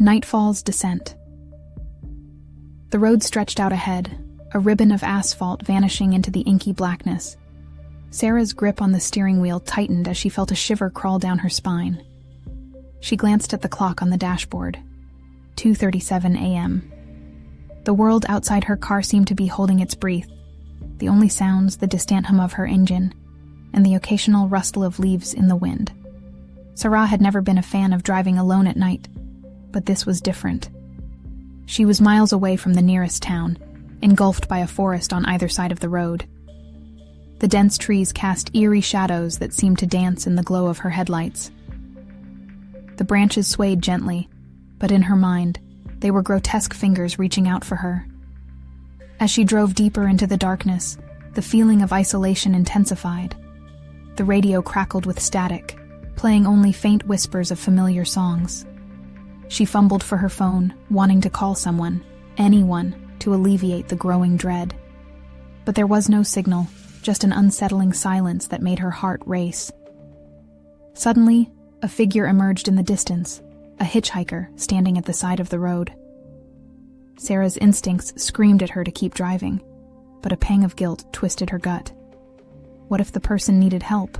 Nightfall's descent. The road stretched out ahead, a ribbon of asphalt vanishing into the inky blackness. Sarah's grip on the steering wheel tightened as she felt a shiver crawl down her spine. She glanced at the clock on the dashboard. 2:37 a.m. The world outside her car seemed to be holding its breath. The only sounds, the distant hum of her engine, and the occasional rustle of leaves in the wind. Sarah had never been a fan of driving alone at night, but this was different. She was miles away from the nearest town, engulfed by a forest on either side of the road. The dense trees cast eerie shadows that seemed to dance in the glow of her headlights. The branches swayed gently, but in her mind, they were grotesque fingers reaching out for her. As she drove deeper into the darkness, the feeling of isolation intensified. The radio crackled with static, playing only faint whispers of familiar songs. She fumbled for her phone, wanting to call someone, anyone, to alleviate the growing dread. But there was no signal, just an unsettling silence that made her heart race. Suddenly, a figure emerged in the distance, a hitchhiker standing at the side of the road. Sarah's instincts screamed at her to keep driving, but a pang of guilt twisted her gut. What if the person needed help?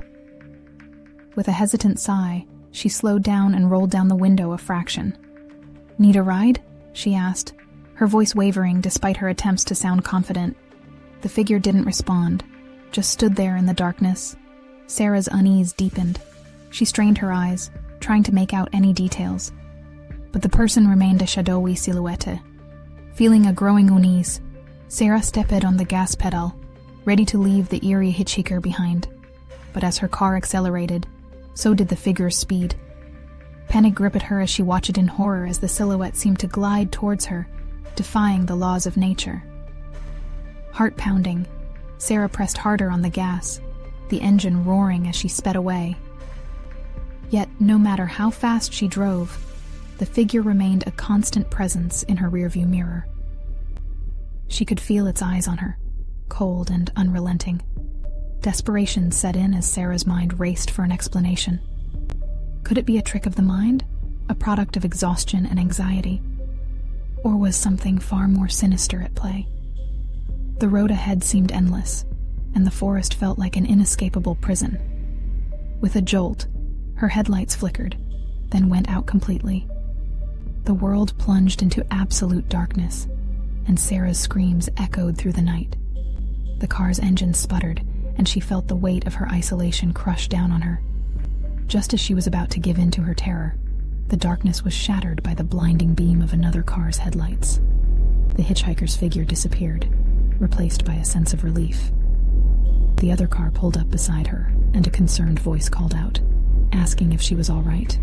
With a hesitant sigh, she slowed down and rolled down the window a fraction. "Need a ride?" she asked, her voice wavering despite her attempts to sound confident. The figure didn't respond, just stood there in the darkness. Sarah's unease deepened. She strained her eyes, trying to make out any details. But the person remained a shadowy silhouette. Feeling a growing unease, Sarah stepped on the gas pedal, ready to leave the eerie hitchhiker behind. But as her car accelerated, so did the figure's speed. Panic gripped her as she watched it in horror as the silhouette seemed to glide towards her, defying the laws of nature. Heart pounding, Sarah pressed harder on the gas, the engine roaring as she sped away. Yet, no matter how fast she drove, the figure remained a constant presence in her rearview mirror. She could feel its eyes on her, cold and unrelenting. Desperation set in as Sarah's mind raced for an explanation. Could it be a trick of the mind, a product of exhaustion and anxiety? Or was something far more sinister at play? The road ahead seemed endless, and the forest felt like an inescapable prison. With a jolt, her headlights flickered, then went out completely. The world plunged into absolute darkness, and Sarah's screams echoed through the night. The car's engine sputtered, and she felt the weight of her isolation crush down on her. Just as she was about to give in to her terror, the darkness was shattered by the blinding beam of another car's headlights. The hitchhiker's figure disappeared, replaced by a sense of relief. The other car pulled up beside her, and a concerned voice called out, asking if she was all right.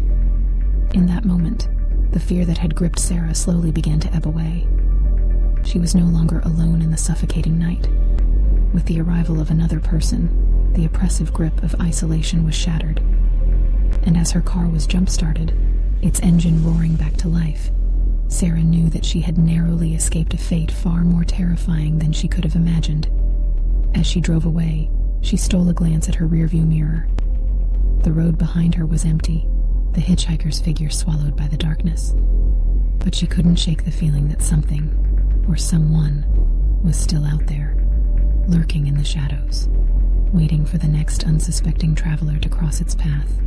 In that moment, the fear that had gripped Sarah slowly began to ebb away. She was no longer alone in the suffocating night. With the arrival of another person, the oppressive grip of isolation was shattered. And as her car was jump-started, its engine roaring back to life, Sarah knew that she had narrowly escaped a fate far more terrifying than she could have imagined. As she drove away, she stole a glance at her rearview mirror. The road behind her was empty, the hitchhiker's figure swallowed by the darkness. But she couldn't shake the feeling that something, or someone, was still out there, lurking in the shadows, waiting for the next unsuspecting traveler to cross its path.